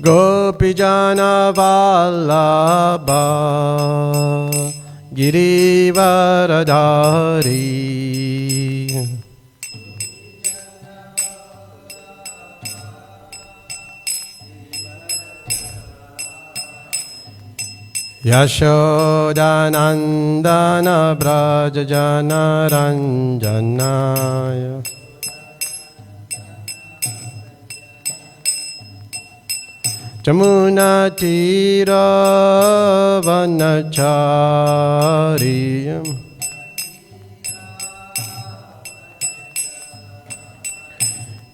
Gopijana Vallabha Girivaradhari Yashodanandana Brajajana Ranjanaya Jamuna Tira Vanachariyam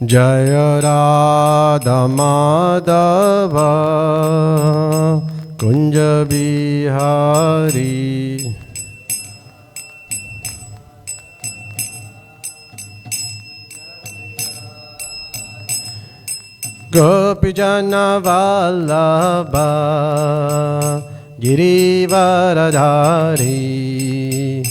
Jaya Radha Madhava Kunja Bihari Gopijana Vallabha Girivaradhari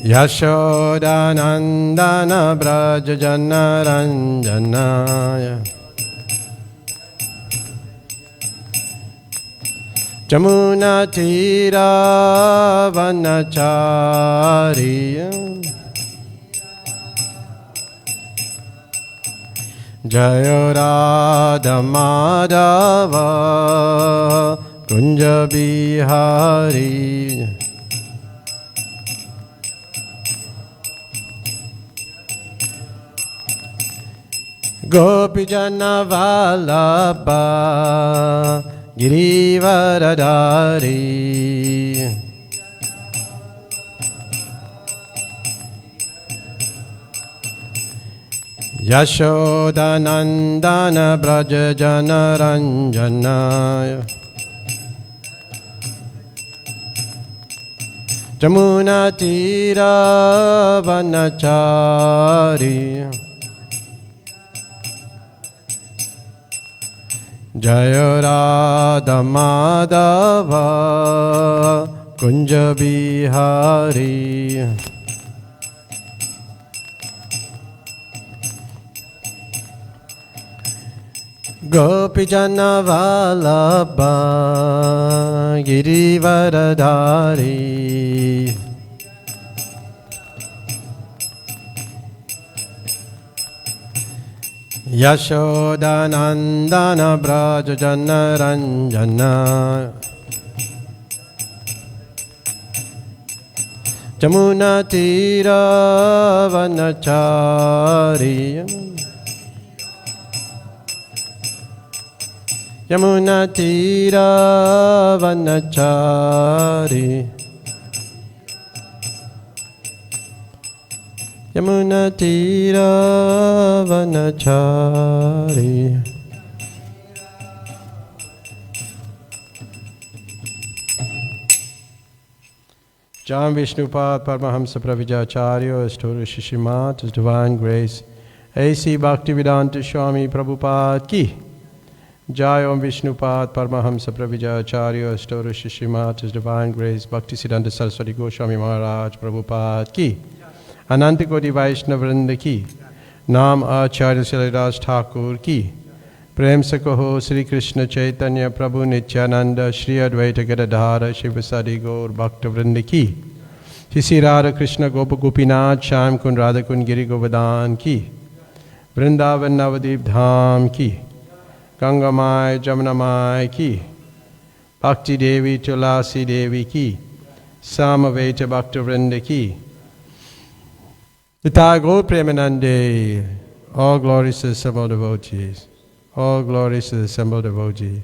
Yashodanandana Brajajana Ranjanaya Jamuna Tira Vanacharya Jaya Radha Madhava Kunja Bihari Gopijana Vallabha Girivaradhari Yashodanandana Brajajana Ranjanaya Jamuna Tira Vanacharya Jaya Radha Madhava Kunja Bihari Gopijana Vallabha Girivaradhari Yashodanandana Brajajana Ranjana Jamuna Tira Vanacharya Yamuna Tira Vanachari Yamuna Tira Vanachari John Vishnupad Paramahamsa Pravijacharya Astora Shishimat, His Divine Grace A.C. Bhaktivedanta Swami Prabhupada Ki Jai Om Vishnupad Paramahamsa Pravijacharya Astora Shishimat, His Divine Grace Bhaktisiddhanta Saraswati Goswami Maharaj Prabhupada Ki Anantakoti Vaishnavrinda Ki Nam Acharya Salidas Thakur Ki Prem se kaho Sri Krishna Chaitanya Prabhu Nityananda Shri Advaita Gadadhara Shivasadi Gaur Bhaktavrinda Ki Shri Radha Krishna Gopa Gopinath Shyam Kund Radha Kund Giri Govardhan Ki Vrindavan Navadip Dham Ki Ganga Mai Jamuna Mai Ki Bhakti Devi Tulasi Devi Ki Samaveta Bhaktavrinda Ki Nitai Gaur Premanande. All glories to the assembled devotees. All glories to the assembled devotees.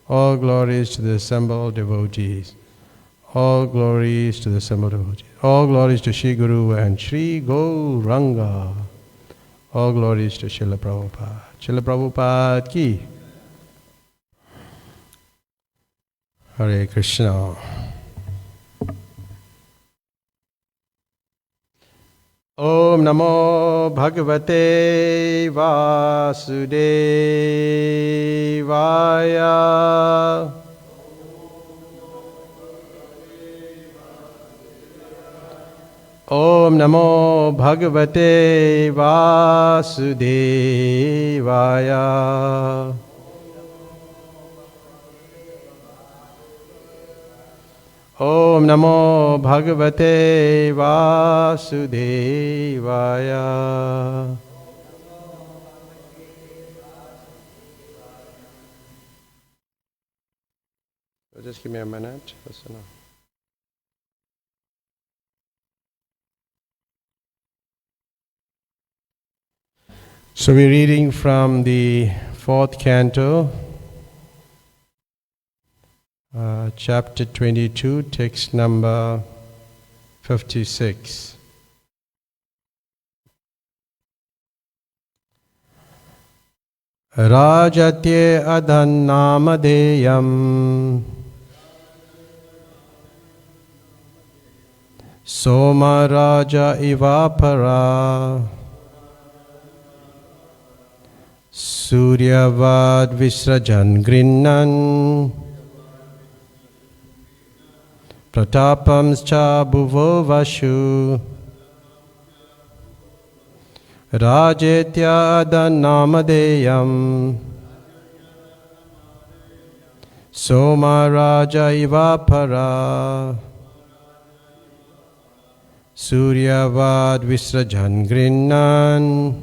All glories to the assembled devotees. All glories to the assembled devotees. All glories to Shri Guru and Shri Gauranga. All glories to Srila Prabhupada. Srila Prabhupada ki. Hare Krishna. Om Namo Bhagavate Vasudevaya. Om Namo Bhagavate Vasudevaya. Om Namo Bhagavate Vasudevaya. Just give me a minute. So we're reading from the 4th canto, chapter 22, text number 56. Rajatye adhannamadeyam Soma Raja Ivapara Suryavad Visrajan Grinnan Pratapamscha Bhuvo Vashu Rajetya Adanamadeyam Soma Raja Ivapara Suryavad Visrajan Grinnan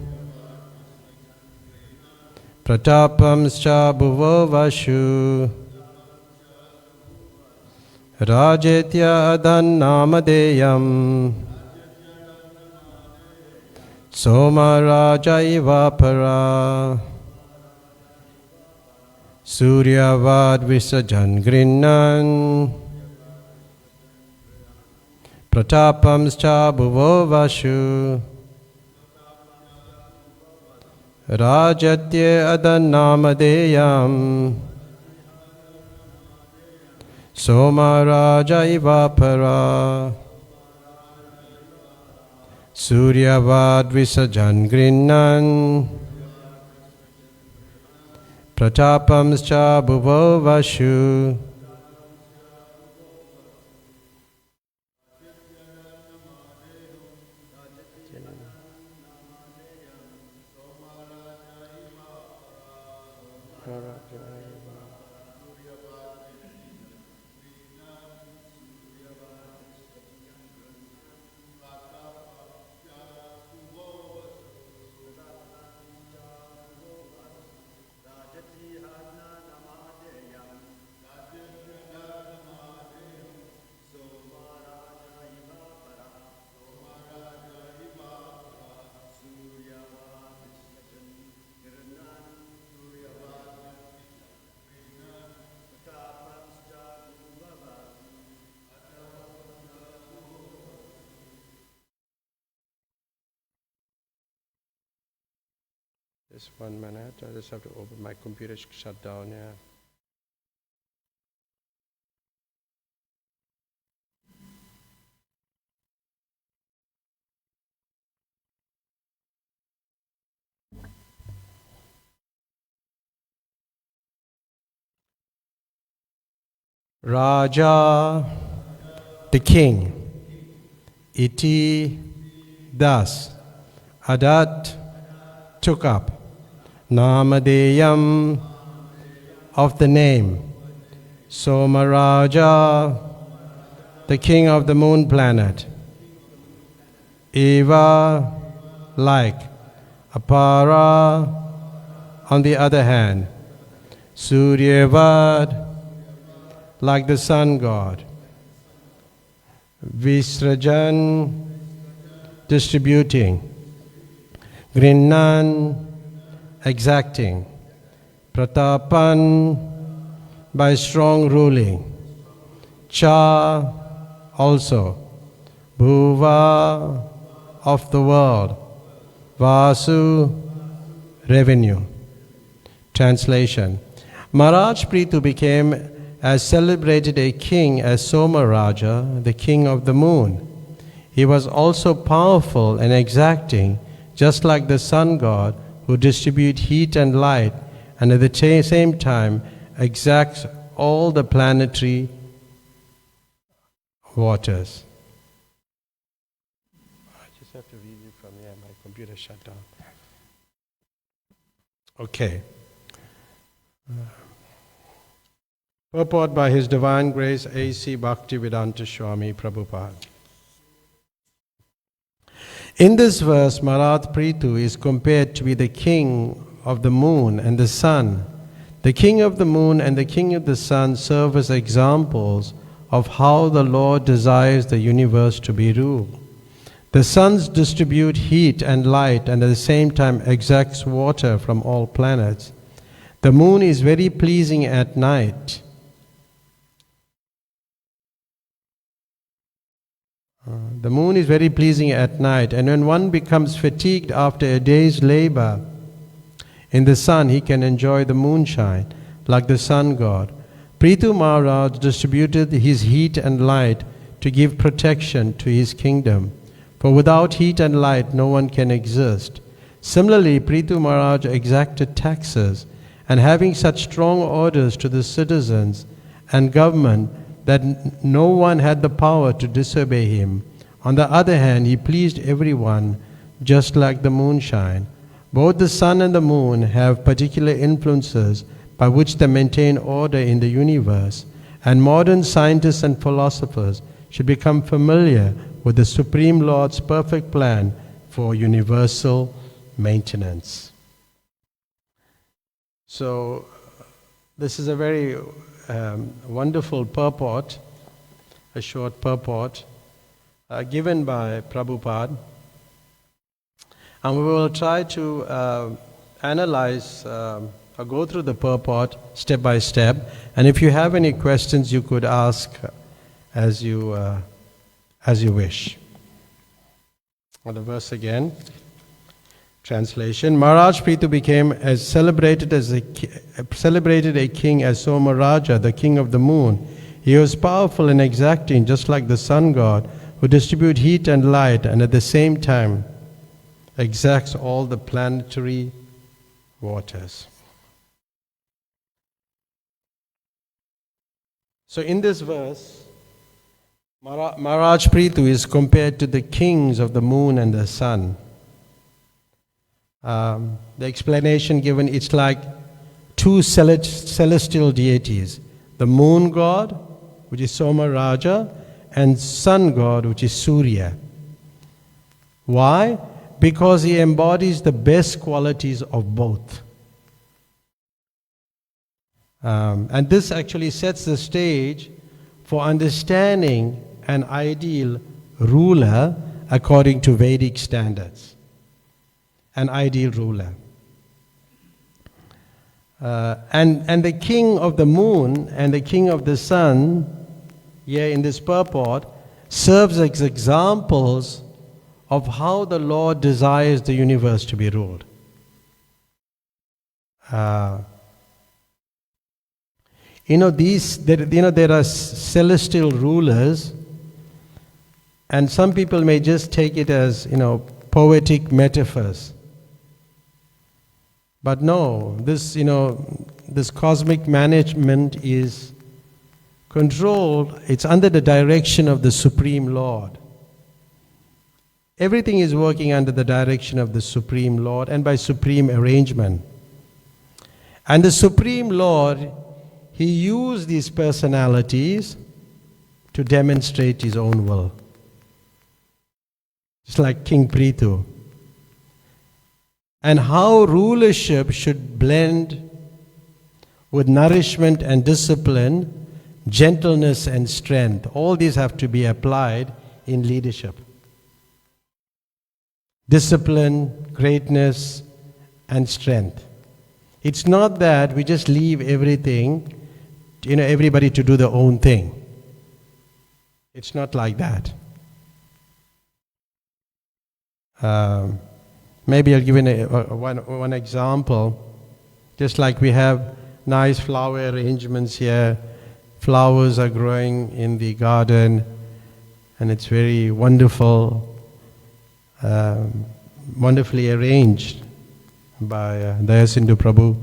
Pratapamscha Bhuvo Vashu Rajetya Adanamadeyam Soma Raja Ivapara Suryavad Visajan Grinnan Pratapamscha Bhuvo Vashu Rajatye Adanamadeyam Soma Raja Ivapara Suryavad Visajan Grinnan Pratapamscha Bhuvo Vashu Just 1 minute, I just have to open my computer, shut down, yeah. Raja, the king, iti, thus, adat, took up, Namadeyam, of the name, Somaraja, the king of the moon planet, Eva, like, Apara, on the other hand, Suryavad, like the sun god, Visrajan, distributing, Grinnan, exacting, Pratapan, by strong ruling, Cha, also, Bhuva, of the world, Vasu, revenue. Translation. Maharaj Prithu became as celebrated a king as Somaraja, the king of the moon. He was also powerful and exacting, just like the sun god, who distributes heat and light, and at the same time exacts all the planetary waters. computer shut down. Okay. Purport by His Divine Grace A.C. Bhaktivedanta Swami Prabhupada. In this verse, Maharaj Prithu is compared to be the king of the moon and the sun. The king of the moon and the king of the sun serve as examples of how the Lord desires the universe to be ruled. The suns distribute heat and light and at the same time extracts water from all planets. The moon is very pleasing at night. The moon is very pleasing at night, and when one becomes fatigued after a day's labor in the sun, he can enjoy the moonshine like the sun god. Prithu Maharaj distributed his heat and light to give protection to his kingdom. For without heat and light, no one can exist. Similarly, Prithu Maharaj exacted taxes, and having such strong orders to the citizens and government that no one had the power to disobey him. On the other hand, he pleased everyone, just like the moonshine. Both the sun and the moon have particular influences by which they maintain order in the universe, and modern scientists and philosophers should become familiar with the Supreme Lord's perfect plan for universal maintenance. So, this is a very wonderful purport, a short purport, given by Prabhupada. And we will try to analyze or go through the purport step by step. And if you have any questions, you could ask as you wish. Well, the verse again. Translation: Maharaj Prithu became as celebrated a king as Somaraja, the king of the moon. He was powerful and exacting, just like the sun god, who distributes heat and light, and at the same time exacts all the planetary waters. So in this verse, Maharaj Prithu is compared to the kings of the moon and the sun. The explanation given, it's like two celestial deities, the moon god, which is Somaraja, and sun god, which is Surya. Why? Because he embodies the best qualities of both. And this actually sets the stage for understanding an ideal ruler according to Vedic standards. An ideal ruler. And the king of the moon and the king of the sun, here in this purport, serves as examples of how the Lord desires the universe to be ruled. There are celestial rulers, and some people may just take it as, poetic metaphors. But no, this cosmic management is controlled, it's under the direction of the Supreme Lord. Everything is working under the direction of the Supreme Lord and by supreme arrangement. And the Supreme Lord, He used these personalities to demonstrate His own will. Just like King Prithu. And how rulership should blend with nourishment and discipline, gentleness and strength. All these have to be applied in leadership. Discipline, greatness, and strength. It's not that we just leave everything, everybody to do their own thing. It's not like that. Maybe I'll give you one example. Just like we have nice flower arrangements here, flowers are growing in the garden, and it's very wonderful, wonderfully arranged by Dayasindhu Prabhu.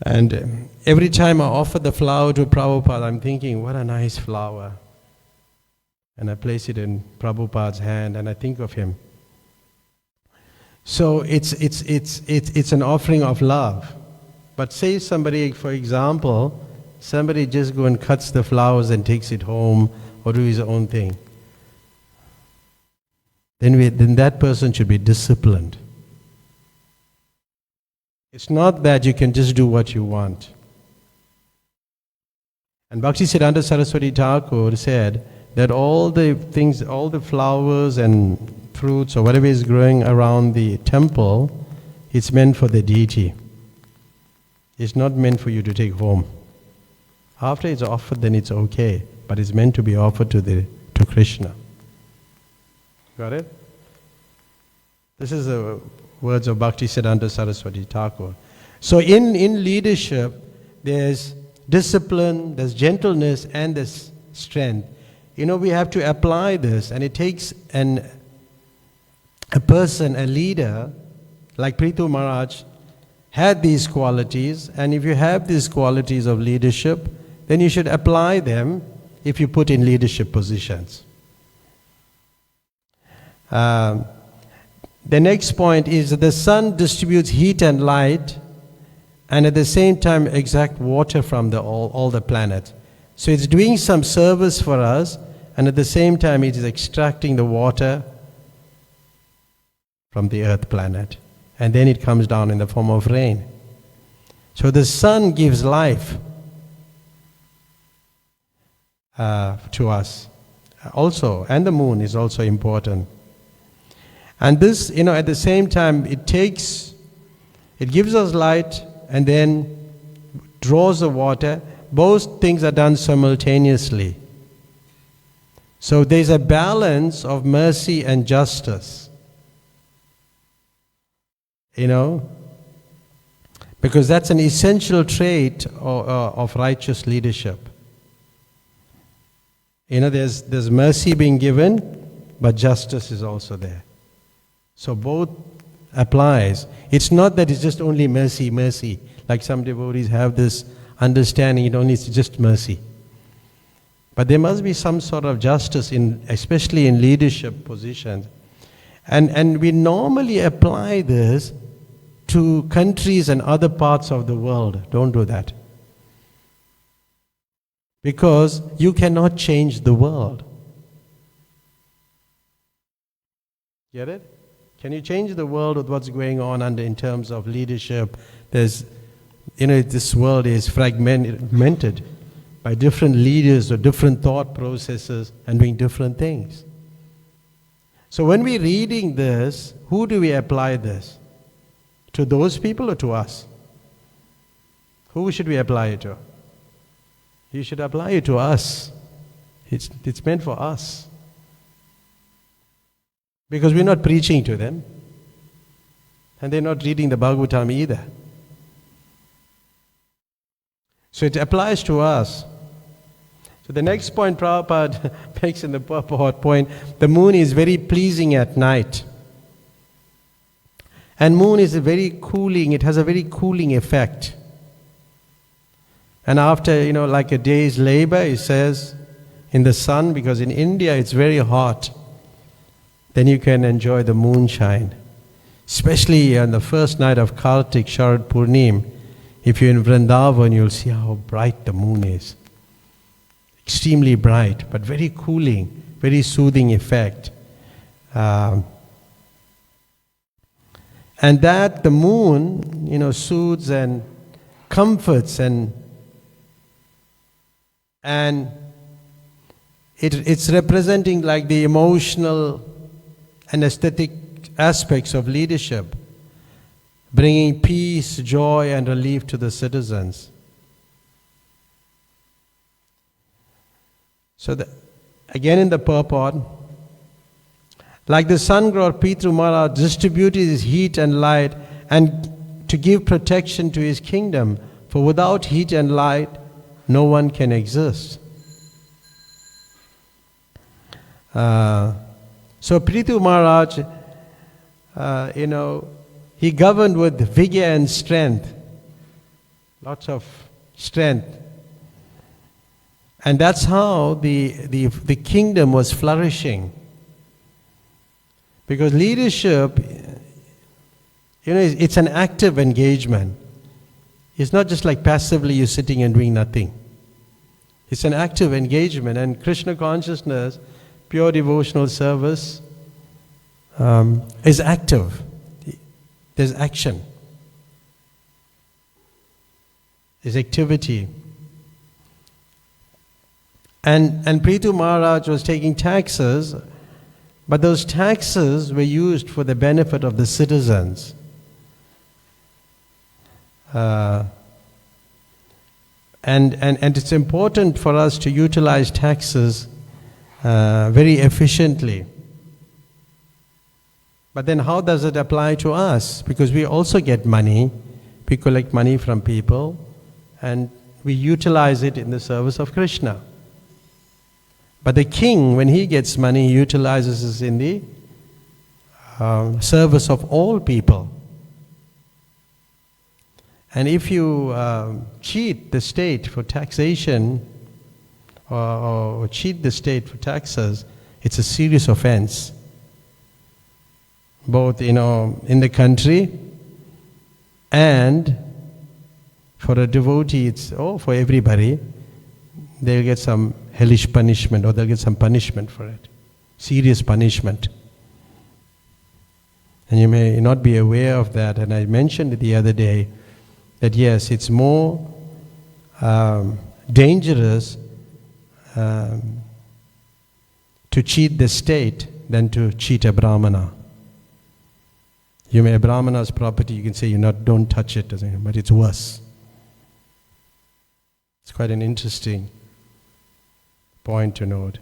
And every time I offer the flower to Prabhupada, I'm thinking, what a nice flower. And I place it in Prabhupada's hand and I think of him. So it's an offering of love. But say somebody, for example, somebody just go and cuts the flowers and takes it home or do his own thing. Then that person should be disciplined. It's not that you can just do what you want. And Bhaktisiddhanta Saraswati Thakur said that all the things, all the flowers and fruits or whatever is growing around the temple, it's meant for the deity. It's not meant for you to take home. After it's offered, then it's okay, but it's meant to be offered to Krishna. Got it? This is the words of Bhaktisiddhanta Saraswati Thakur. So in leadership, there's discipline, there's gentleness, and there's strength. We have to apply this, and it takes a person, a leader, like Prithu Maharaj, had these qualities, and if you have these qualities of leadership, then you should apply them if you put in leadership positions. The next point is that the sun distributes heat and light, and at the same time extract water from all the planets. So it's doing some service for us, and at the same time it is extracting the water from the earth planet. And then it comes down in the form of rain. So the sun gives life to us also, and the moon is also important. And this, at the same time, it gives us light and then draws the water. Both things are done simultaneously. So there's a balance of mercy and justice. Because that's an essential trait of righteous leadership. There's mercy being given, but justice is also there. So both applies. It's not that it's just only mercy, mercy. Like some devotees have this understanding, it only is just mercy. But there must be some sort of justice, especially in leadership positions. And we normally apply this to countries and other parts of the world. Don't do that. Because you cannot change the world. Get it? Can you change the world with what's going on in terms of leadership? This world is fragmented by different leaders or different thought processes and doing different things. So when we're reading this, who do we apply this? To those people or to us? Who should we apply it to? You should apply it to us. It's meant for us. Because we're not preaching to them. And they're not reading the Bhagavatam either. So it applies to us. So the next point Prabhupada makes in the purport point, the moon is very pleasing at night. And moon is it has a very cooling effect. And after, like a day's labor, it says, in the sun, because in India it's very hot, then you can enjoy the moonshine. Especially on the first night of Kartik, Sharad Purnim, if you're in Vrindavan, you'll see how bright the moon is. Extremely bright, but very cooling, very soothing effect. And that the moon, soothes and comforts and it's representing like the emotional and aesthetic aspects of leadership, bringing peace, joy, and relief to the citizens. So again in the purport, like the sun god Prithu Maharaj distributed his heat and light and to give protection to his kingdom, for without heat and light, no one can exist. So Prithu Maharaj, he governed with vigor and strength, lots of strength. And that's how the kingdom was flourishing. Because leadership It's an active engagement. It's not just like passively you're sitting and doing nothing. It's an active engagement, and Krishna consciousness, pure devotional service, is active. There's action. There's activity. And Prithu Maharaj was taking taxes, but those taxes were used for the benefit of the citizens. And it's important for us to utilize taxes very efficiently. But then how does it apply to us? Because we also get money. We collect money from people and we utilize it in the service of Krishna. But the king, when he gets money, he utilizes it in the service of all people. And if you cheat the state for taxation or cheat the state for taxes, it's a serious offense. Both, in the country and for a devotee, it's for everybody. They'll get some hellish punishment, or they'll get some punishment for it. Serious punishment. And you may not be aware of that, and I mentioned it the other day, that yes, it's more dangerous to cheat the state than to cheat a Brahmana. A Brahmana's property, you can say don't touch it, but it's worse. It's quite an interesting point to note.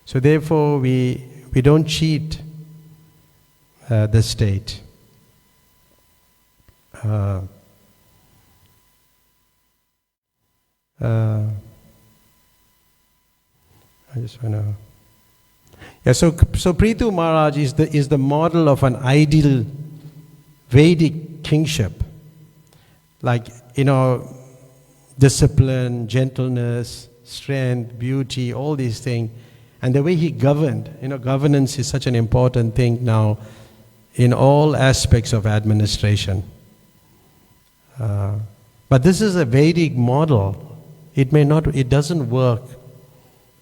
So therefore, we don't cheat the state. I just want to. Yeah. So Prithu Maharaj is the model of an ideal Vedic kingship, like discipline, gentleness, strength, beauty, all these things, and the way he governed. Governance is such an important thing now in all aspects of administration. But this is a Vedic model. It doesn't work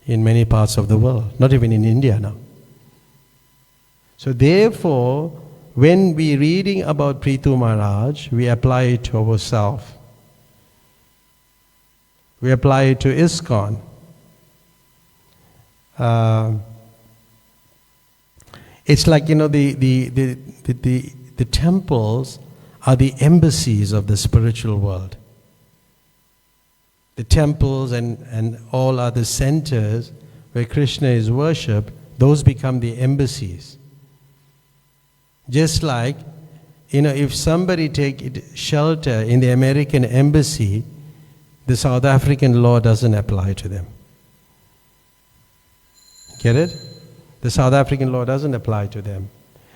in many parts of the world, not even in India now. So therefore, when we're reading about Prithu Maharaj, we apply it to ourselves. We apply it to ISKCON. It's like, the temples are the embassies of the spiritual world. The temples and all other centers where Krishna is worshipped, those become the embassies. Just like, if somebody take shelter in the American embassy, the South African law doesn't apply to them. Get it? The South African law doesn't apply to them.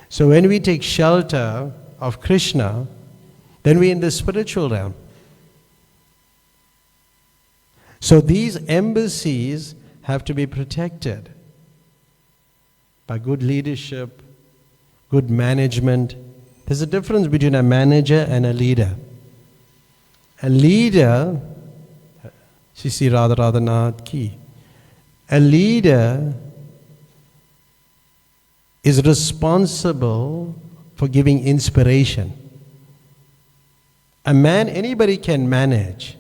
So when we take shelter of Krishna, then we're in the spiritual realm. So these embassies have to be protected by good leadership, good management. There's a difference between a manager and a leader. A leader, Sisi Radharanath ki, a leader is responsible for giving inspiration. Anybody can manage.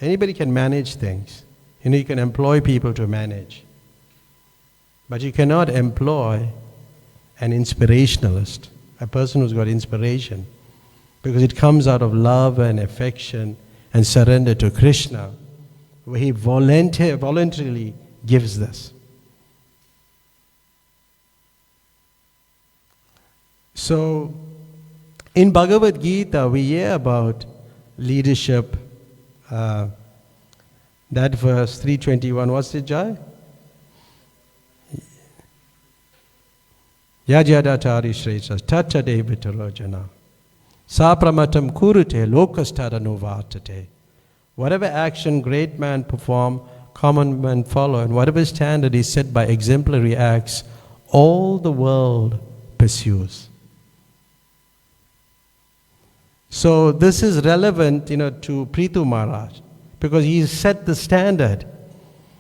Anybody can manage things. You can employ people to manage. But you cannot employ an inspirationalist, a person who's got inspiration, because it comes out of love and affection and surrender to Krishna, where he voluntarily gives this. So, in Bhagavad Gita, we hear about leadership. That verse 321, what's it, Jai? Yajyadatari Shreshas Tattade Vitarojana Sapramatam Kurute Lokastaranuvartate. Whatever action great man perform, common men follow, and whatever standard is set by exemplary acts, all the world pursues. So this is relevant, to Prithu Maharaj, because he set the standard,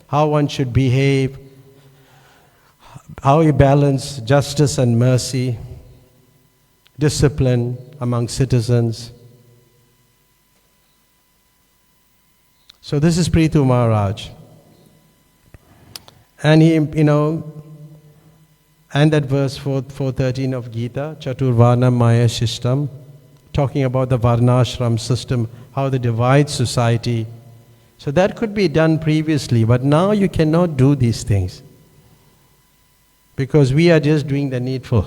how one should behave, how you balance justice and mercy, discipline among citizens. So this is Prithu Maharaj. And he, and that verse 413 of Gita, Chaturvarna Maya Shishtam, talking about the Varnashram system, how they divide society. So that could be done previously, but now you cannot do these things. Because we are just doing the needful.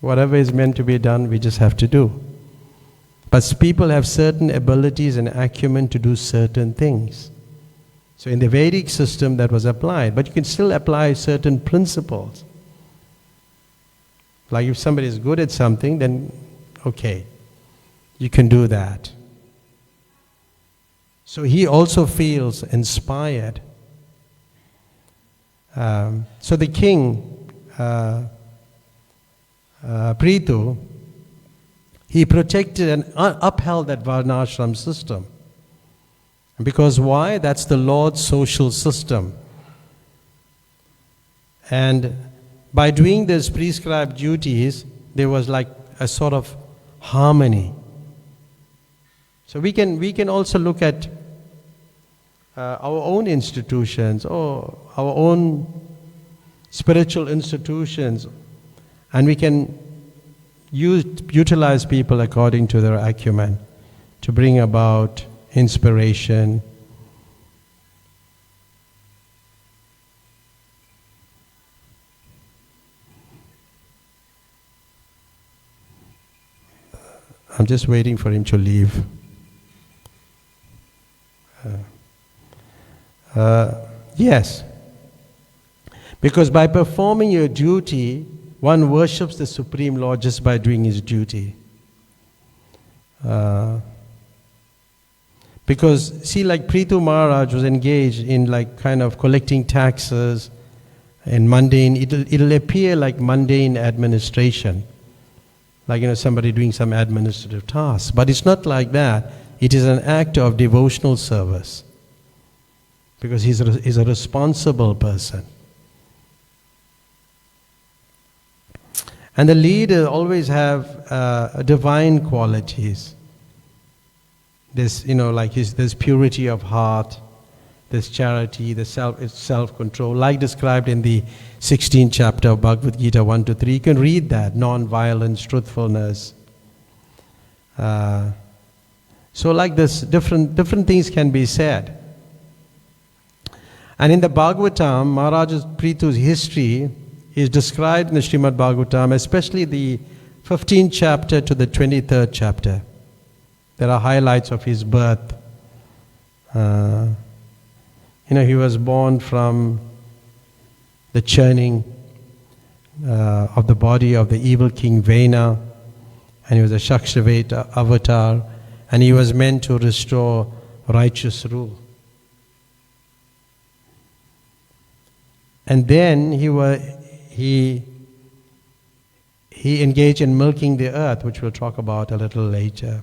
Whatever is meant to be done, we just have to do. But people have certain abilities and acumen to do certain things. So in the Vedic system that was applied, but you can still apply certain principles. Like if somebody is good at something, then okay, you can do that. So he also feels inspired. So the king, Prithu, he protected and upheld that Varnashram system. Because why? That's the Lord's social system. And by doing these prescribed duties, there was like a sort of harmony. So we can also look at our own institutions or our own spiritual institutions, and we can utilize people according to their acumen to bring about inspiration. I'm just waiting for him to leave. Yes. Because by performing your duty, one worships the Supreme Lord just by doing his duty. Because, see, like Prithu Maharaj was engaged in like kind of collecting taxes and mundane, it'll appear like mundane administration. Like, somebody doing some administrative task. But it's not like that. It is an act of devotional service. Because he's a responsible person. And the leader always have divine qualities. There's, there's purity of heart, there's charity, there's self-control, like described in the 16th chapter of Bhagavad Gita 1-3. You can read that, non-violence, truthfulness. So like this, different things can be said. And in the Bhagavatam, Maharaj's Prithu's history is described in the Srimad Bhagavatam, especially the 15th chapter to the 23rd chapter. There are highlights of his birth. He was born from the churning of the body of the evil king Vena, and he was a Shakshraveta avatar, and he was meant to restore righteous rule. And then he engaged in milking the earth, which we'll talk about a little later.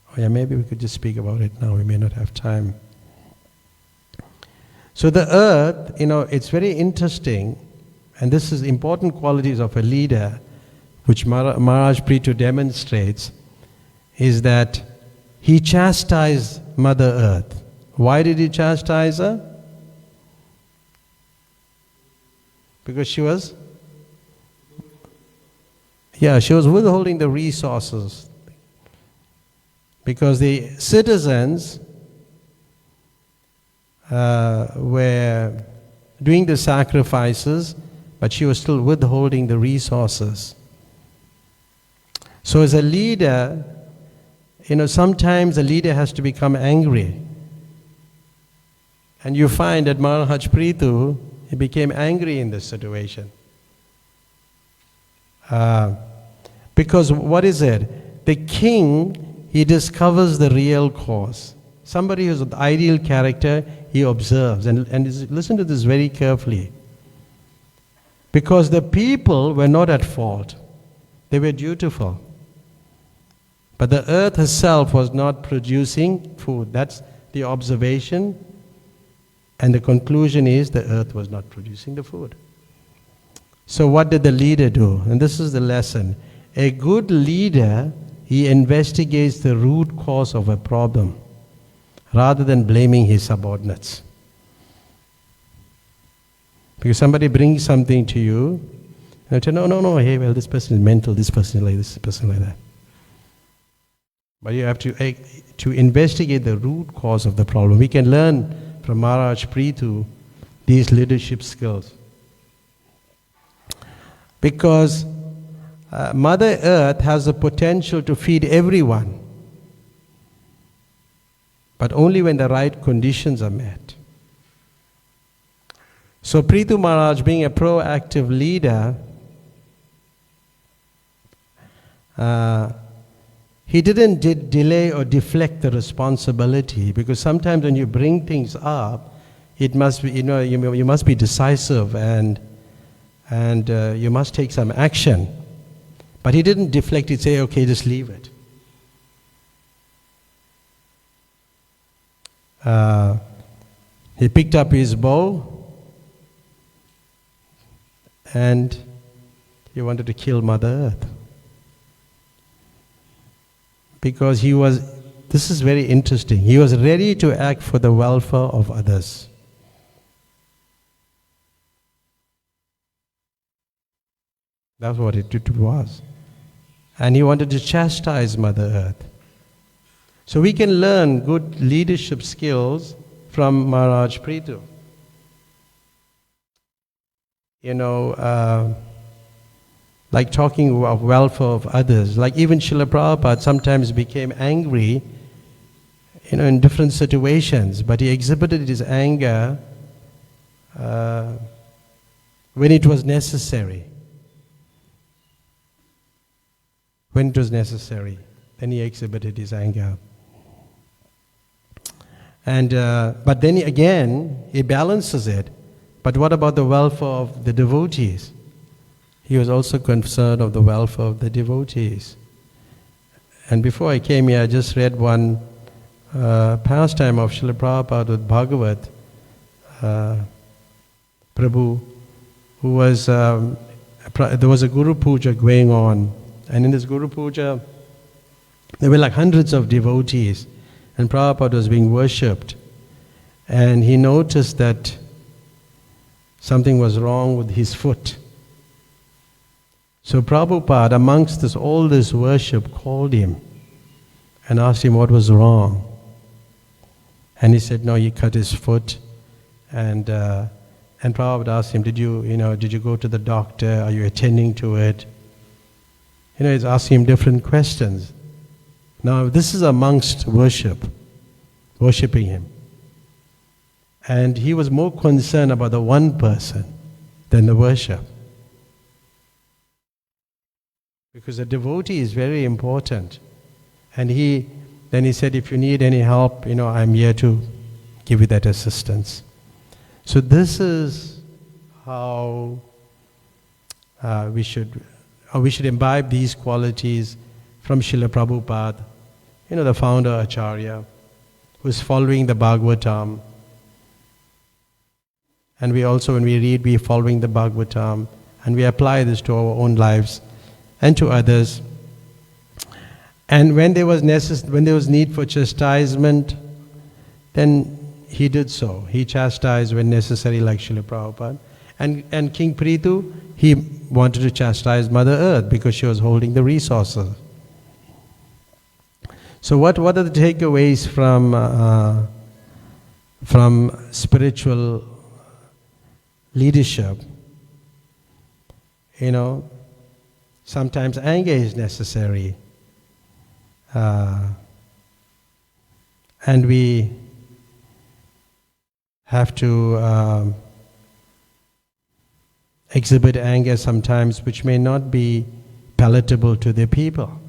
Oh yeah, maybe we could just speak about it now. We may not have time. So the earth, it's very interesting, and this is important qualities of a leader, which Maharaj Prithu demonstrates, is that he chastised Mother Earth. Why did he chastise her? Because she was withholding the resources. Because the citizens were doing the sacrifices, but she was still withholding the resources. So as a leader, sometimes a leader has to become angry. And you find that Maharaj Prithu, he became angry in this situation. Because what is it? The king, he discovers the real cause. Somebody who's an ideal character, he observes. And listen to this very carefully. Because the people were not at fault. They were dutiful. But the earth herself was not producing food. That's the observation. And the conclusion is the earth was not producing the food. So what did the leader do? And this is the lesson. A good leader, he investigates the root cause of a problem rather than blaming his subordinates. Because somebody brings something to you, and you say, no, hey, well, this person is mental, this person is like this person like that. But you have to investigate the root cause of the problem. We can learn from Maharaj Prithu these leadership skills. Because Mother Earth has the potential to feed everyone, but only when the right conditions are met. So Prithu Maharaj, being a proactive leader, he didn't delay or deflect the responsibility, because sometimes when you bring things up, it must be, you must be decisive and you must take some action. But he didn't deflect it, say, okay, just leave it. He picked up his bow and he wanted to kill Mother Earth. Because this is very interesting, he was ready to act for the welfare of others. That's what it was. And he wanted to chastise Mother Earth. So we can learn good leadership skills from Maharaj Prithu. Like talking of welfare of others. Like even Srila Prabhupada sometimes became angry, in different situations. But he exhibited his anger when it was necessary. When it was necessary, then he exhibited his anger. And but then again, he balances it. But what about the welfare of the devotees? He was also concerned of the welfare of the devotees. And before I came here, I just read one pastime of Srila Prabhupada with Bhagavat Prabhu, who was, there was a Guru Puja going on. And in this Guru Puja, there were like hundreds of devotees, and Prabhupada was being worshipped. And he noticed that something was wrong with his foot. So Prabhupada, amongst all this worship, called him and asked him what was wrong. And he said, no, he cut his foot. And Prabhupada asked him, did you go to the doctor? Are you attending to it? He's asking him different questions. Now, this is amongst worshipping him. And he was more concerned about the one person than the worship. Because the devotee is very important. And then he said, if you need any help, I'm here to give you that assistance. So this is how we should imbibe these qualities from Srila Prabhupada, the founder Acharya, who is following the Bhagavatam. And we also, when we read, we are following the Bhagavatam, and we apply this to our own lives and to others. And when there was need for chastisement, then he did so. He chastised when necessary, like Srila Prabhupada. And King Prithu, he wanted to chastise Mother Earth because she was holding the resources. So what are the takeaways from spiritual leadership? Sometimes anger is necessary. And we have to exhibit anger sometimes which may not be palatable to the people.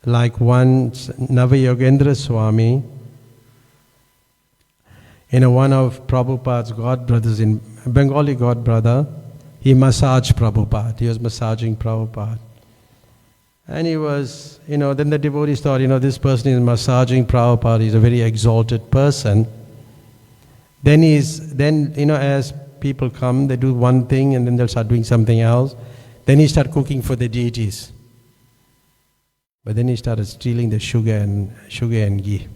Like once Navayogendra Swami, one of Prabhupada's godbrothers in Bengali god brother, he massaged Prabhupada. He was massaging Prabhupada. And he was, then the devotees thought, this person is massaging Prabhupada, he's a very exalted person. Then as people come, they do one thing and then they'll start doing something else. Then he started cooking for the deities. But then he started stealing the sugar and ghee.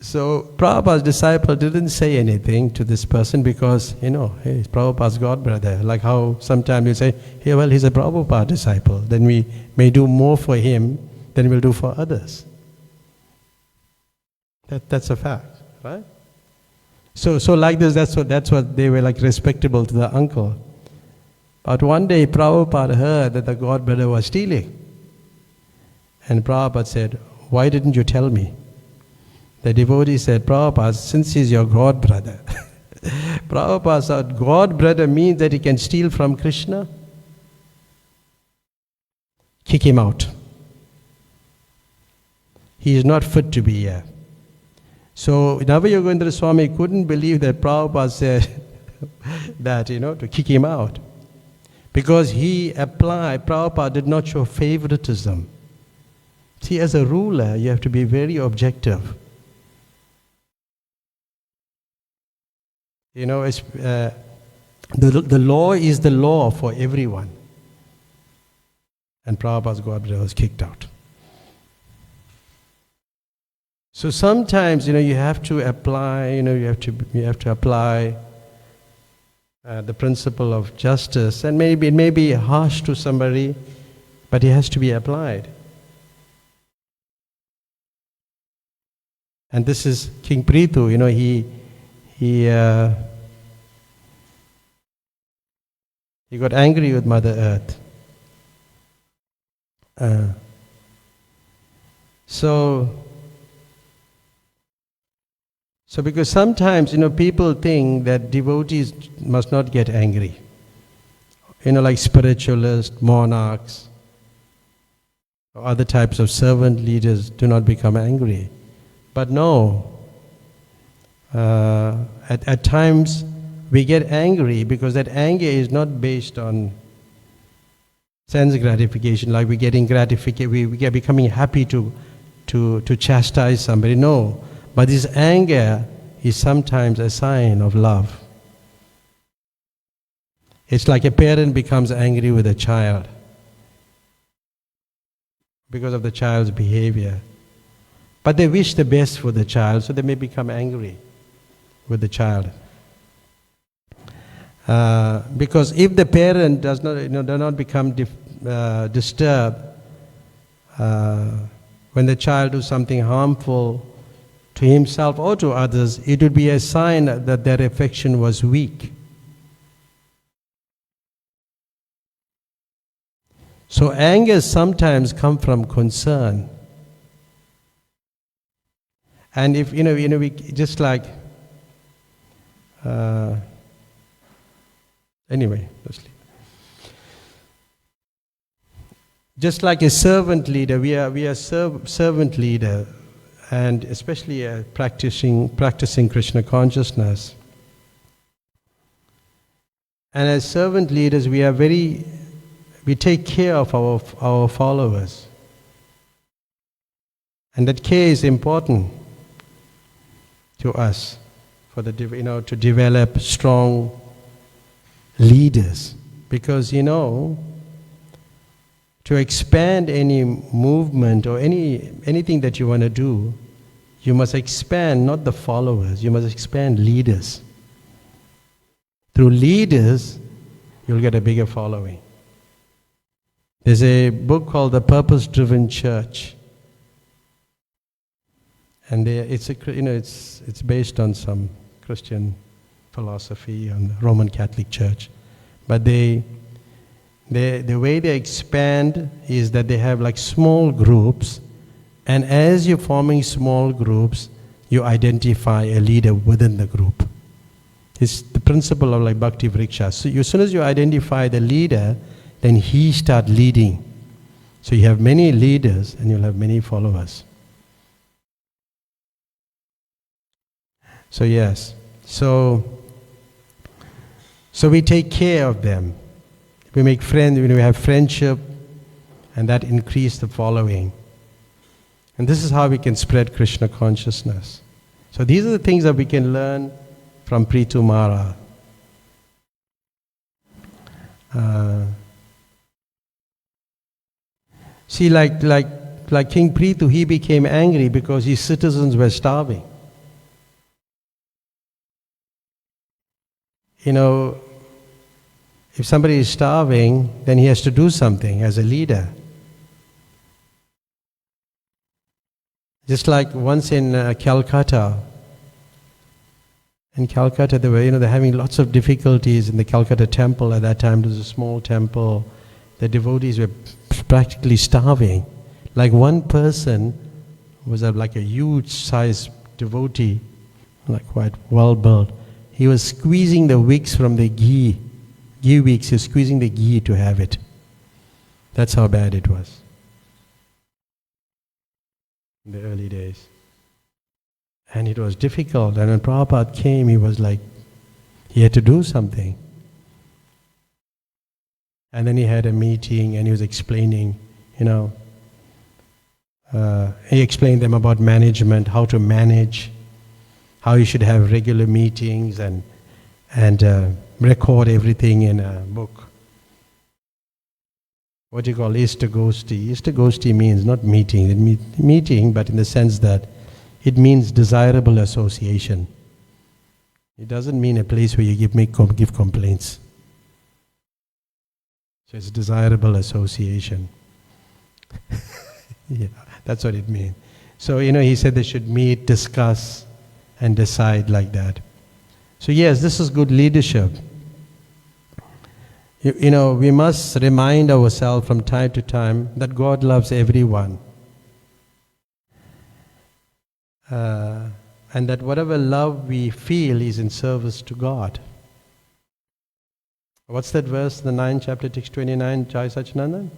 So Prabhupada's disciple didn't say anything to this person because, hey, he's Prabhupada's god brother. Like how sometimes you say, hey, well, he's a Prabhupada disciple. Then we may do more for him than we'll do for others. That's a fact, right? So like this, that's what they were like respectable to the uncle. But one day Prabhupada heard that the god brother was stealing. And Prabhupada said, why didn't you tell me? The devotee said, Prabhupada, since he's your god brother, Prabhupada said, god brother means that he can steal from Krishna? Kick him out. He is not fit to be here. So Navayogendra Swami couldn't believe that Prabhupada said that, to kick him out. Because Prabhupada did not show favoritism. See, as a ruler, you have to be very objective. The law is the law for everyone. And Prabhupada's god brother was kicked out. So sometimes, you have to apply, you have to apply the principle of justice. And maybe it may be harsh to somebody, but it has to be applied. And this is King Prithu, he got angry with Mother Earth. So because sometimes, people think that devotees must not get angry. Like spiritualists, monarchs, or other types of servant leaders do not become angry. But no. At times we get angry because that anger is not based on sense gratification, like we're getting gratification, we are becoming happy to chastise somebody. No, but this anger is sometimes a sign of love. It's like a parent becomes angry with a child because of the child's behavior. But they wish the best for the child, so they may become angry with the child. Because if the parent does not become disturbed when the child does something harmful to himself or to others, it would be a sign that their affection was weak. So anger sometimes comes from concern. And if we just like anyway, let's leave. Just like a servant leader, we are servant leader, and especially practicing Krishna consciousness. And as servant leaders, we take care of our followers, and that care is important to us for to develop strong leaders, because to expand any movement or anything that you want to do, you must expand not the followers, you must expand leaders. Through leaders, you'll get a bigger following. There's a book called The Purpose-Driven Church, and it's based on some Christian philosophy on the Roman Catholic Church, but the way they expand is that they have like small groups, and as you're forming small groups, you identify a leader within the group. It's the principle of like Bhakti Vriksha. So as soon as you identify the leader, then he start leading. So you have many leaders and you'll have many followers. So yes, so we take care of them. We make friends, we have friendship, and that increase the following. And this is how we can spread Krishna consciousness. So these are the things that we can learn from Prithu Maharaj. See, like King Prithu, he became angry because his citizens were starving. You know, if somebody is starving, then he has to do something as a leader. Just like once in Calcutta. In Calcutta, they're having lots of difficulties in the Calcutta temple. At that time, it was a small temple. The devotees were practically starving. Like one person was like a huge size devotee, like quite well built. He was squeezing the wicks from the ghee wicks. He was squeezing the ghee to have it. That's how bad it was in the early days. And it was difficult. And when Prabhupada came, he was like, he had to do something. And then he had a meeting and he was explaining, he explained them about management, how to manage, how you should have regular meetings and record everything in a book. What do you call ISKCON? ISKCON means not meeting, meeting, but in the sense that it means desirable association. It doesn't mean a place where you give complaints. So it's desirable association. Yeah, that's what it means. So, he said they should meet, discuss, and decide like that. So yes, this is good leadership. We must remind ourselves from time to time that God loves everyone. And that whatever love we feel is in service to God. What's that verse, the 9th chapter, text 29, Jai Sachinandan?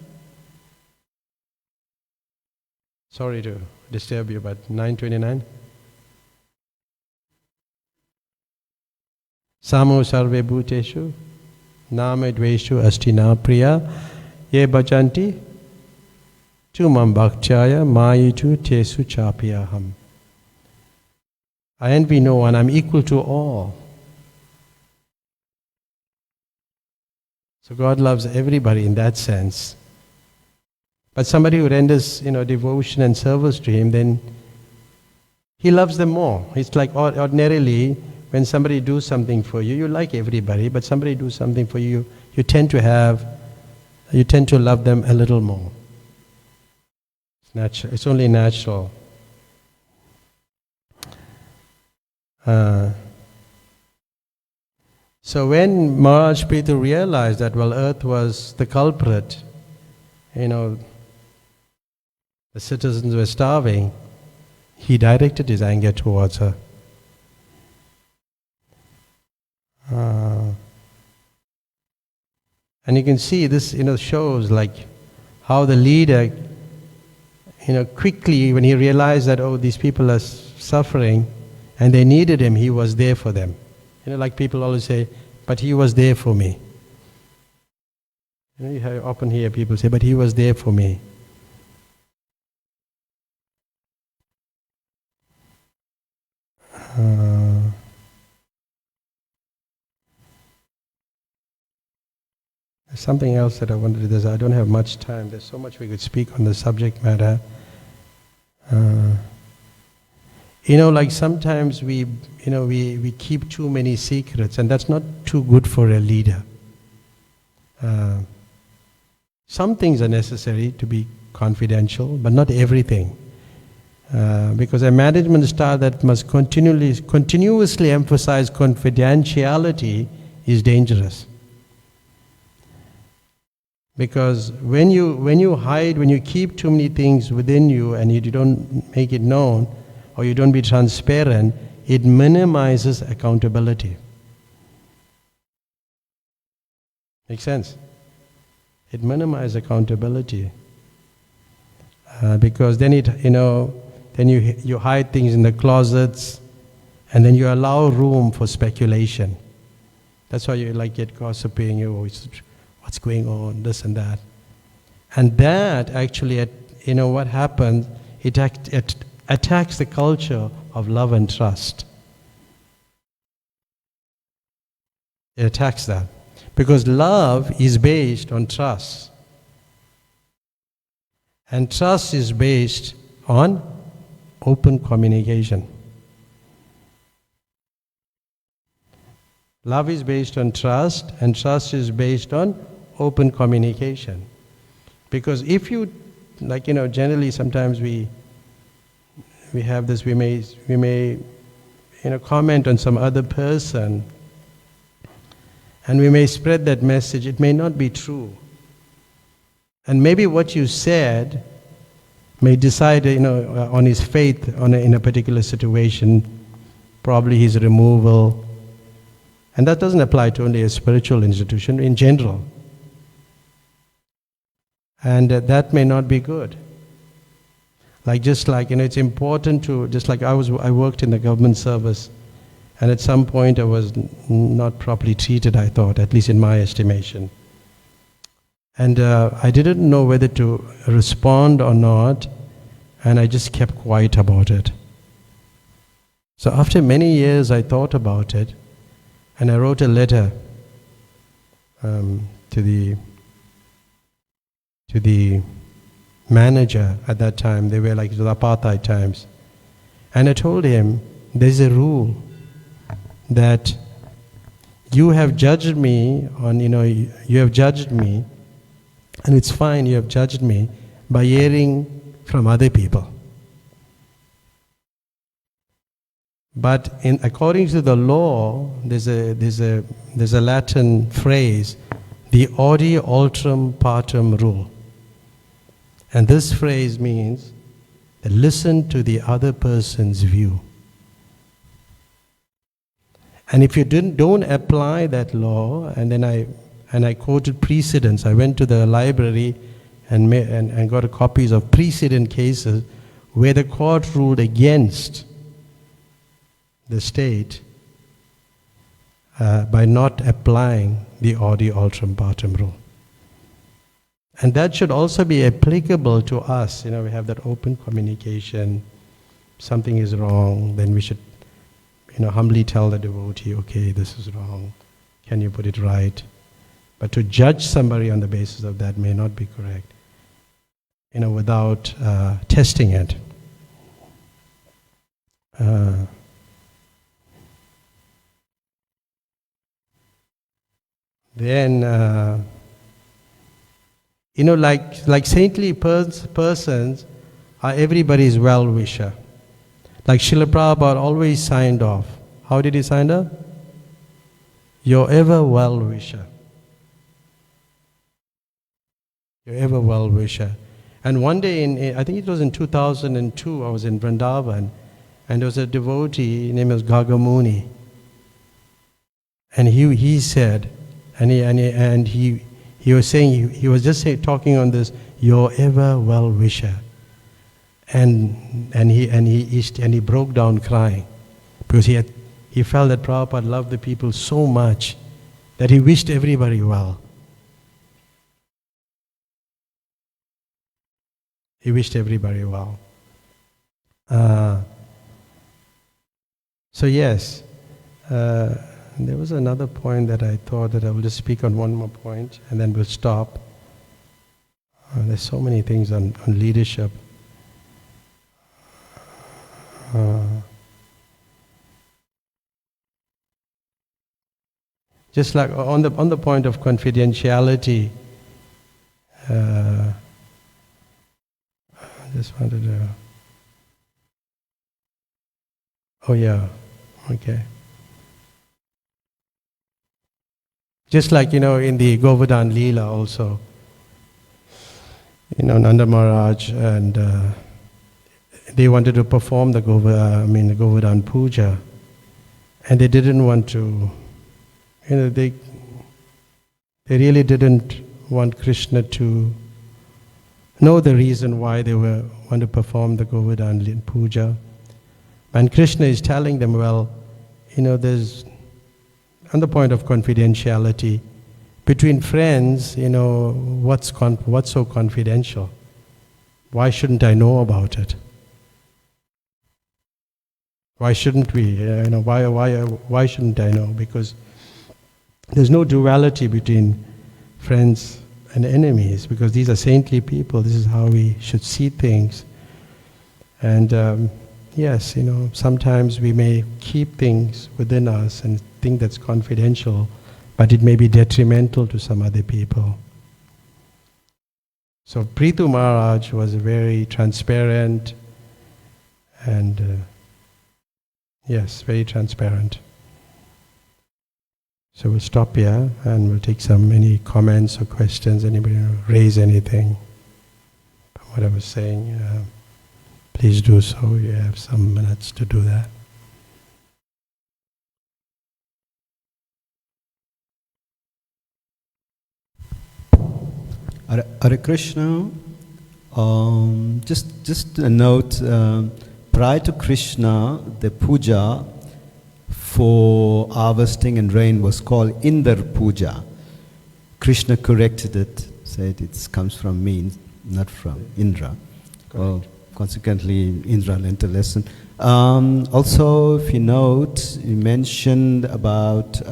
Sorry to disturb you, but 9:29. Samo sarve bhuteshu, nama dveshu asti na priya, ye bhajanti, tumam bhaktyaya mayitu tesu chapiyaham. I envy no one, I'm equal to all. So God loves everybody in that sense. But somebody who renders, devotion and service to Him, then He loves them more. It's like ordinarily, when somebody does something for you, you like everybody, but somebody does something for you, you tend to love them a little more. It's natural. It's only natural. So when Maharaj Prithu realized that, earth was the culprit, the citizens were starving, he directed his anger towards her. And you can see this, shows like how the leader, quickly when he realized that, these people are suffering and they needed him, he was there for them. Like people always say, but he was there for me. You often hear people say, but he was there for me. There's something else that I wanted to do. I don't have much time. There's so much we could speak on the subject matter. Like sometimes we keep too many secrets, and that's not too good for a leader. Some things are necessary to be confidential, but not everything. Because a management style that must continuously emphasize confidentiality is dangerous. Because when you hide, when you keep too many things within you and you don't make it known, or you don't be transparent, it minimizes accountability. Make sense? It minimizes accountability. Because then you hide things in the closets, And then you allow room for speculation. That's why you like get gossiping, what's going on, this and that. And that actually, what happens, it attacks the culture of love and trust. It attacks that. Because love is based on trust. And trust is based on open communication. Love is based on trust, and trust is based on open communication. Because if you, generally sometimes we have this, we may comment on some other person, and we may spread that message. It may not be true. And maybe what you said may decide, on his faith in a particular situation, probably his removal. And that doesn't apply to only a spiritual institution, in general. And that may not be good. It's important to, I worked in the government service, and at some point I was not properly treated, I thought, at least in my estimation. And I didn't know whether to respond or not, and I just kept quiet about it. So after many years I thought about it, and I wrote a letter to the manager at that time. They were like the apartheid times. And I told him, there's a rule that you have judged me you have judged me, and it's fine, you have judged me by hearing from other people. But according to the law, there's a Latin phrase, the audi alterum partem rule. And this phrase means that listen to the other person's view. And if you don't apply that law, and then I quoted precedents. I went to the library and got copies of precedent cases where the court ruled against the state by not applying the audi alterum partem rule. And that should also be applicable to us. We have that open communication. Something is wrong, then we should humbly tell the devotee, okay, this is wrong. Can you put it right? But to judge somebody on the basis of that may not be correct, without testing it. Then, like saintly persons are everybody's well-wisher. Like Srila Prabhupada always signed off. How did he sign off? Your ever well-wisher. Your ever well-wisher. And one day, I think it was in 2002, I was in Vrindavan, and there was a devotee, his name was Gagamuni. And he said, and he was saying, he was just talking on this, your ever well-wisher. And he broke down crying, because he felt that Prabhupada loved the people so much that he wished everybody well. He wished everybody well. So yes, there was another point that I thought that I will just speak on one more point and then we'll stop. There's so many things on leadership. Just like on the point of confidentiality, I just wanted to. Oh yeah, okay. Just like in the Govardhan Leela also, Nanda Maharaj and they wanted to perform the Govardhan Puja, and they didn't want to. They really didn't want Krishna to know the reason why they want to perform the Govardhan Puja. And Krishna is telling them, well, there's, on the point of confidentiality, between friends, what's so confidential? Why shouldn't I know about it? Why shouldn't we? Why shouldn't I know? Because there's no duality between friends and enemies, because these are saintly people. This is how we should see things. And yes, sometimes we may keep things within us and think that's confidential, but it may be detrimental to some other people. So Prithu Maharaj was very transparent and yes, very transparent. So we'll stop here and we'll take any comments or questions. Anybody raise anything from what I was saying? Please do so. You have some minutes to do that. Hare Krishna. Just a note. Prior to Krishna, the puja for harvesting and rain was called Indra Puja. Krishna corrected it, said it comes from me, not from Indra. Well, consequently, Indra learned a lesson. Also, if you note, you mentioned about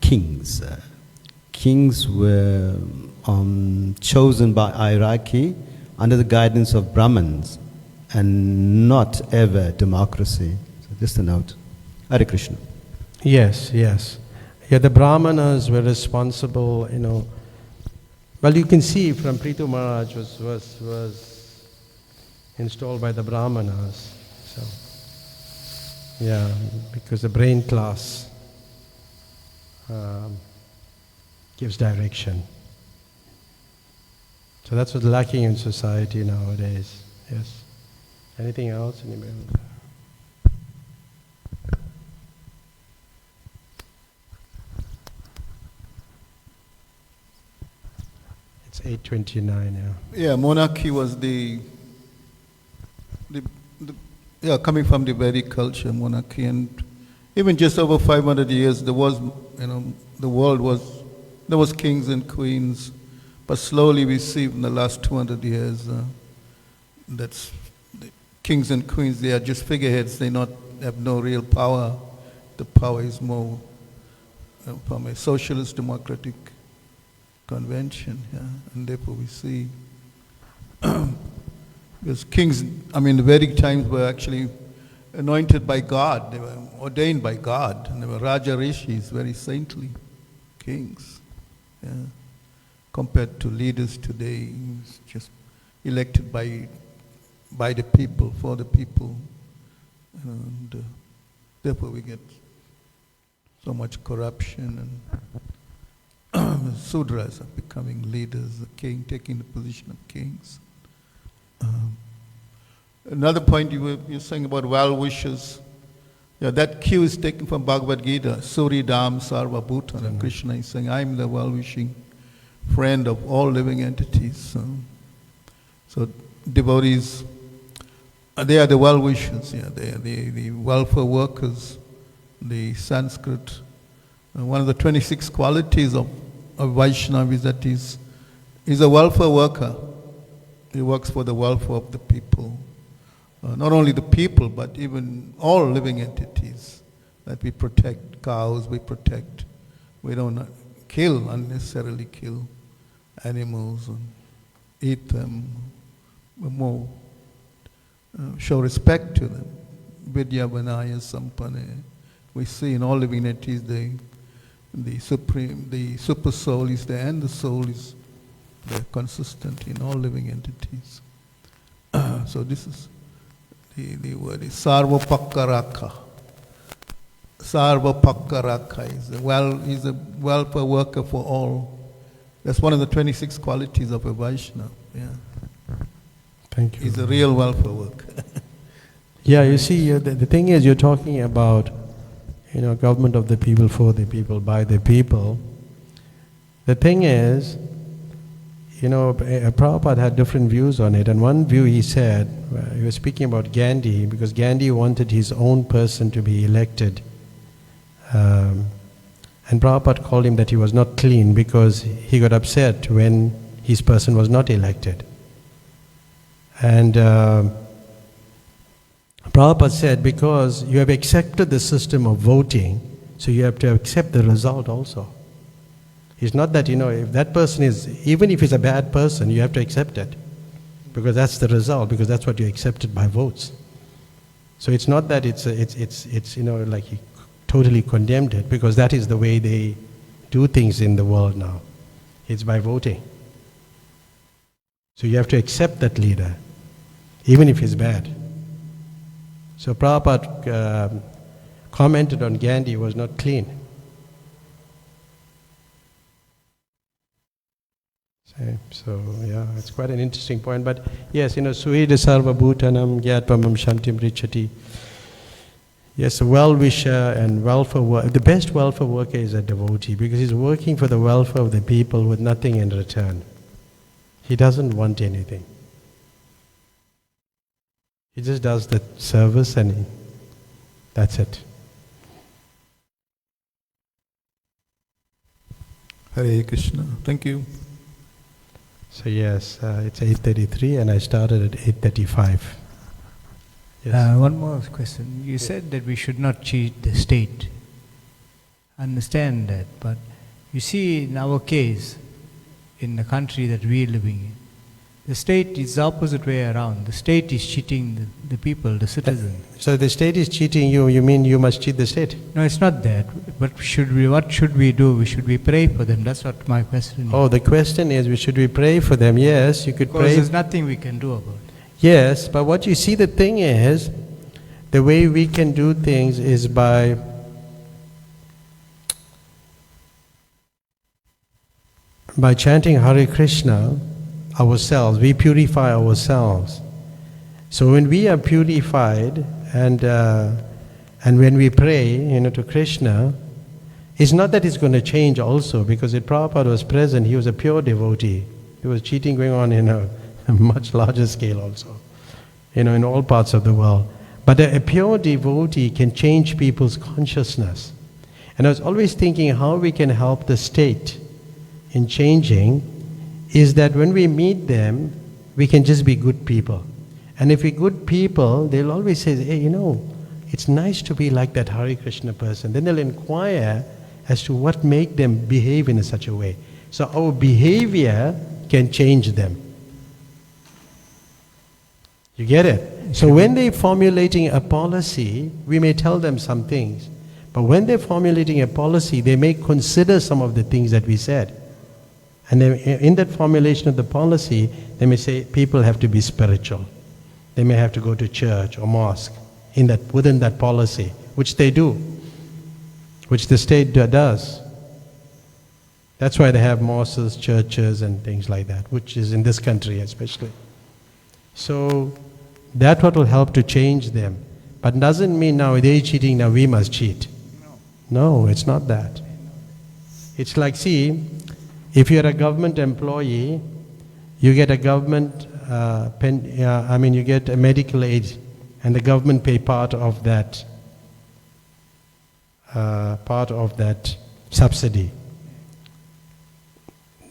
kings. Kings were chosen by hierarchy under the guidance of Brahmins, and not ever democracy. So just a note. Hare Krishna. Yes. Yeah, the Brahmanas were responsible, Well, you can see from Prithu Maharaj was installed by the Brahmanas. So, yeah, because the brain class gives direction. So that's what's lacking in society nowadays. Yes. Anything else? Anybody? It's 8:29 now. Yeah, monarchy was coming from the Vedic culture, monarchy, and even just over 500 years, there was kings and queens, but slowly we see in the last 200 years that's the kings and queens. They are just figureheads. They have no real power. The power is more from a socialist democratic convention, and therefore we see because kings, the Vedic times were actually anointed by God. They were ordained by God, and they were Raja Rishis, very saintly kings, compared to leaders today, just elected by the people, for the people, and therefore we get so much corruption, and Sudras are becoming leaders, the king taking the position of kings. Another point you're saying about well-wishers, that cue is taken from Bhagavad Gita, Suridam Sarva Bhutana. Mm-hmm. Krishna is saying, I'm the well-wishing friend of all living entities. So devotees, they are the well-wishers, they are the welfare workers, the Sanskrit. One of the 26 qualities of Vaishnava is that he's a welfare worker. He works for the welfare of the people. Not only the people, but even all living entities that we protect. Cows we protect. We don't unnecessarily kill animals and eat them. We more show respect to them. Vidya Vanaya Sampane. We see in all living entities the super soul is there, and the soul is there, consistent in all living entities. So this is the word is Sarvapakkaraka. Sarvapakkaraka is a welfare worker for all. That's one of the 26 qualities of a Vaishnava. Yeah. Thank you. He's a real welfare worker. Yeah, you see, the thing is, you're talking about, government of the people, for the people, by the people. The thing is, Prabhupada had different views on it. And one view he said, he was speaking about Gandhi, because Gandhi wanted his own person to be elected. And Prabhupada called him that he was not clean because he got upset when his person was not elected. And Prabhupada said, because you have accepted the system of voting, so you have to accept the result also. It's not that, if that person is, even if he's a bad person, you have to accept it. Because that's the result, because that's what you accepted by votes. So it's not that it's like he totally condemned it, because that is the way they do things in the world now. It's by voting. So you have to accept that leader, even if he's bad. So Prabhupada commented on Gandhi was not clean. So yeah, it's quite an interesting point. But yes, Suhida Sarva Bhutanam Gyatpamam Shantim Richati. Yes, a well-wisher and welfare the best welfare worker is a devotee, because he's working for the welfare of the people with nothing in return. He doesn't want anything. He just does the service and that's it. Hare Krishna. Thank you. So yes, it's 8:33 and I started at 8:35. Yes. One more question. You said that we should not cheat the state. I understand that, but you see in our case, in the country that we are living in, the state is the opposite way around. The state is cheating the people, the citizens. So the state is cheating you, you mean you must cheat the state? No, it's not that. But what should we do? Should we pray for them? That's what my question is. Oh, the question is, should we pray for them? Yes, you could because pray. There's nothing we can do about it. Yes, but what you see, the thing is, the way we can do things is by chanting Hare Krishna ourselves. We purify ourselves. So when we are purified and when we pray, to Krishna, it's not that it's going to change also, because if Prabhupada was present, he was a pure devotee. There was cheating going on in a much larger scale also, in all parts of the world. But a pure devotee can change people's consciousness. And I was always thinking how we can help the state in changing is that when we meet them, we can just be good people. And if we're good people, they'll always say, hey, it's nice to be like that Hare Krishna person. Then they'll inquire as to what make them behave in such a way. So our behavior can change them. You get it? So when they're formulating a policy, we may tell them some things. But when they're formulating a policy, they may consider some of the things that we said. And then in that formulation of the policy, they may say people have to be spiritual. They may have to go to church or mosque within that policy, which they do, which the state does. That's why they have mosques, churches, and things like that, which is in this country especially. So that's what will help to change them. But doesn't mean now they're cheating, now we must cheat. No, it's not that. It's like, see, if you're a government employee, you get a government, you get a medical aid, and the government pay part of that subsidy.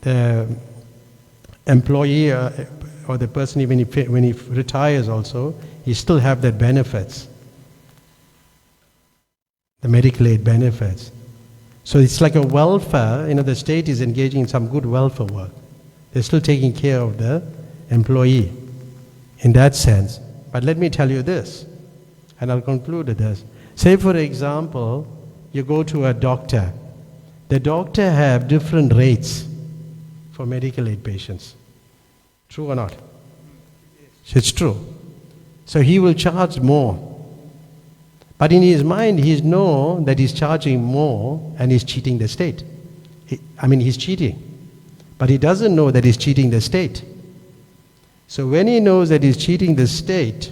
The employee or the person, even when he retires also, he still have that benefits, the medical aid benefits. So it's like a welfare, the state is engaging in some good welfare work. They're still taking care of the employee in that sense. But let me tell you this, and I'll conclude with this. Say, for example, you go to a doctor. The doctor have different rates for medical aid patients. True or not? It's true. So he will charge more. But in his mind, he knows that he's charging more and he's cheating the state. He's cheating. But he doesn't know that he's cheating the state. So when he knows that he's cheating the state,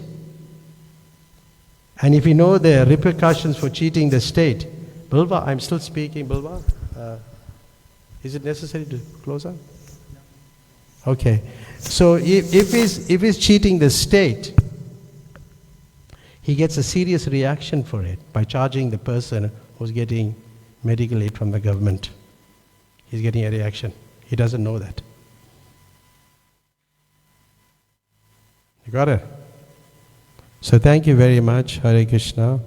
and if he knows the repercussions for cheating the state, Bilva, I'm still speaking, Bilva. Is it necessary to close up? Okay. So if he's cheating the state, he gets a serious reaction for it by charging the person who's getting medical aid from the government. He's getting a reaction. He doesn't know that. You got it? So thank you very much. Hare Krishna.